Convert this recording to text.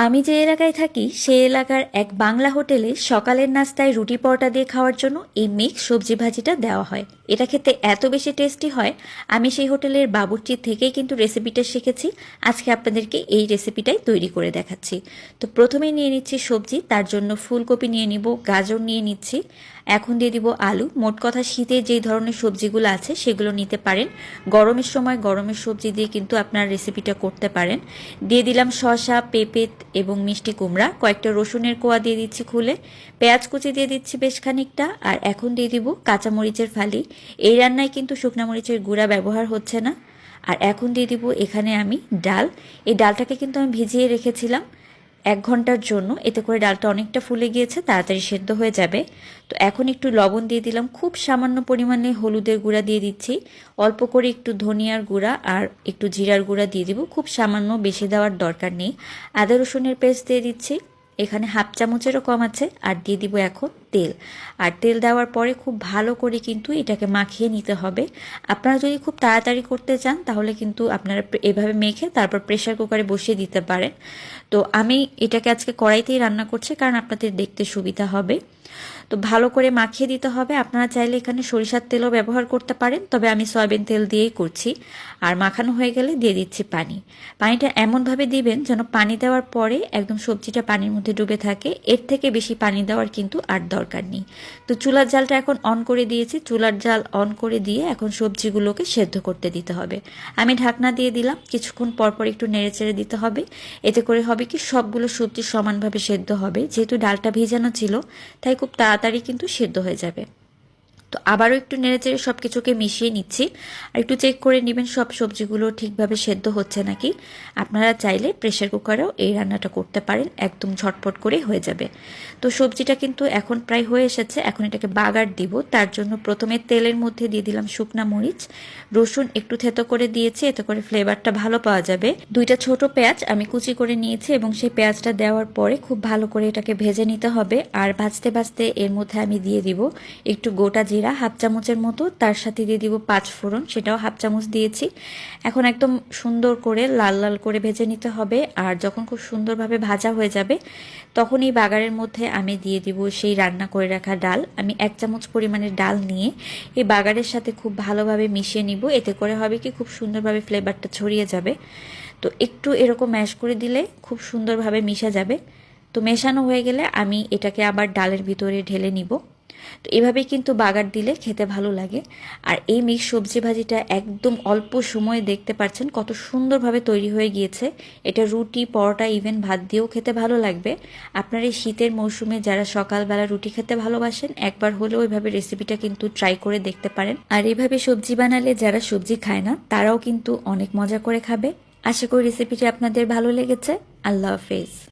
আমি যে এলাকায় থাকি সেই এলাকার এক বাংলা হোটেলে সকালের নাস্তায় রুটি পরোটা দিয়ে খাওয়ার জন্য এই মিক্স সবজি ভাজিটা দেওয়া হয়। এটা খেতে এত বেশি টেস্টি হয়, আমি সেই হোটেলের বাবুর্চির থেকেই কিন্তু রেসিপিটা শিখেছি। আজকে আপনাদেরকে এই রেসিপিটাই তৈরি করে দেখাচ্ছি। তো প্রথমেই নিয়ে নিচ্ছি সবজি, তার জন্য ফুলকপি নিয়ে নিব, গাজর নিয়ে নিচ্ছি, এখন দিয়ে দিব আলু। মোট কথা শীতে যেই ধরনের সবজিগুলো আছে সেগুলো নিতে পারেন, গরমের সময় গরমের সবজি দিয়ে কিন্তু আপনার রেসিপিটা করতে পারেন। দিয়ে দিলাম শসা, পেঁপে এবং মিষ্টি কুমড়া, কয়েকটা রসুনের কোয়া দিয়ে দিচ্ছি খুলে, পেঁয়াজ কুচি দিয়ে দিচ্ছি বেশ খানিকটা, আর এখন দিয়ে দিব কাঁচামরিচের ফালি। এই রান্নায় কিন্তু শুকনা মরিচের গুঁড়া ব্যবহার হচ্ছে না। আর এখন দিয়ে দিব এখানে আমি ডাল। এই ডালটাকে কিন্তু আমি ভিজিয়ে রেখেছিলাম 1 ঘন্টার জন্য, এতে করে ডালটা অনেকটা ফুলে গিয়েছে, তাড়াতাড়ি সেদ্ধ হয়ে যাবে। তো এখন একটু লবণ দিয়ে দিলাম, খুব সামান্য পরিমাণে হলুদের গুঁড়া দিয়ে দিচ্ছি, অল্প করে একটু ধনিয়ার গুঁড়া আর একটু জিরার গুঁড়া দিয়ে দিব, খুব সামান্য, বেশি দেওয়ার দরকার নেই। আদা রসুনের পেস্ট দিয়ে দিচ্ছি, এখানে 1/2 চামচেরও কম আছে। আর দিয়ে দিব এখন তেল। আর তেল দেওয়ার পরে খুব ভালো করে কিন্তু এটাকে মাখিয়ে নিতে হবে। আপনারা যদি খুব তাড়াতাড়ি করতে চান তাহলে কিন্তু আপনারা এভাবে মেখে তারপর প্রেসার কুকারে বসিয়ে দিতে পারেন। তো আমি এটাকে আজকে কড়াইতেই রান্না করছি, কারণ আপনাদের দেখতে সুবিধা হবে। তো ভালো করে মাখিয়ে দিতে হবে। আপনারা চাইলে এখানে সরিষার তেলও ব্যবহার করতে পারেন, তবে আমি সয়াবিন তেল দিয়েই করছি। আর মাখানো হয়ে গেলে দিয়ে দিচ্ছি পানি। পানিটা এমনভাবে দিবেন যেন পানি দেওয়ার পরে একদম সবজিটা পানির মধ্যে ডুবে থাকে, এর থেকে বেশি পানি দেওয়ার কিন্তু আর দরকার নেই। তো চুলার জালটা এখন অন করে দিয়েছি, চুলার জাল অন করে দিয়ে এখন সবজিগুলোকে সেদ্ধ করতে দিতে হবে। আমি ঢাকনা দিয়ে দিলাম, কিছুক্ষণ পরপর একটু নেড়েচেড়ে দিতে হবে। এতে করে হবে কি সবগুলো সবজি সমানভাবে সেদ্ধ হবে, যেহেতু ডালটা ভিজানো ছিল তাই খুব তাড়াতাড়ি কিন্তু সেদ্ধ হয়ে যাবে। তো আবারও একটু নেড়েচেড়ে সব কিছুকে মিশিয়ে নিচ্ছি, আর একটু চেক করে নেবেন সব সবজিগুলো ঠিকভাবে সেদ্ধ হচ্ছে নাকি। আপনারা চাইলে প্রেসার কুকারেও এই রান্নাটা করতে পারেন, একদম ঝটপট করেই হয়ে যাবে। তো সবজিটা কিন্তু এখন প্রায় হয়ে এসেছে, এখন এটাকে বাগার দিব। তার জন্য প্রথমে তেলের মধ্যে দিয়ে দিলাম শুকনা মরিচ, রসুন একটু থেতো করে দিয়েছি, এতে করে ফ্লেভারটা ভালো পাওয়া যাবে। 2টা ছোট পেঁয়াজ আমি কুচি করে নিয়েছি এবং সেই পেঁয়াজটা দেওয়ার পরে খুব ভালো করে এটাকে ভেজে নিতে হবে। আর ভাজতে ভাজতে এর মধ্যে আমি দিয়ে দিব একটু গোটা জিরা 1/2 চামচের মতো, তার সাথে দিয়ে দিব 5 ফোড়ন, সেটাও 1/2 চামচ দিয়েছি। এখন একদম সুন্দর করে লাল লাল করে ভেজে নিতে হবে। আর যখন খুব সুন্দরভাবে ভাজা হয়ে যাবে তখন এই বাগারের মধ্যে আমি দিয়ে দিব সেই রান্না করে রাখা ডাল। আমি 1 চামচ পরিমাণের ডাল নিয়ে এই বাগারের সাথে খুব ভালোভাবে মিশিয়ে নিব, এতে করে হবে কি খুব সুন্দরভাবে ফ্লেভারটা ছড়িয়ে যাবে। তো একটু এরকম ম্যাশ করে দিলে খুব সুন্দরভাবে মিশে যাবে। তো মেশানো হয়ে গেলে আমি এটাকে আবার ডালের ভিতরে ঢেলে নিব। তো এভাবেই কিন্তু বাগার দিলে খেতে ভালো লাগে। আর এই মিক্স সবজি ভাজিটা একদম অল্প সময়ে দেখতে পাচ্ছেন কত সুন্দরভাবে তৈরি হয়ে গিয়েছে। এটা রুটি, পরোটা, ইভেন ভাত দিয়েও খেতে ভালো লাগবে। আপনার এই শীতের মৌসুমে যারা সকালবেলা রুটি খেতে ভালোবাসেন, একবার হলেও এইভাবে রেসিপিটা কিন্তু ট্রাই করে দেখতে পারেন। আর এইভাবে সবজি বানালে যারা সবজি খায় না তারাও কিন্তু অনেক মজা করে খাবে। আশা করি রেসিপিটি আপনাদের ভালো লেগেছে। আল্লাহ হাফেজ।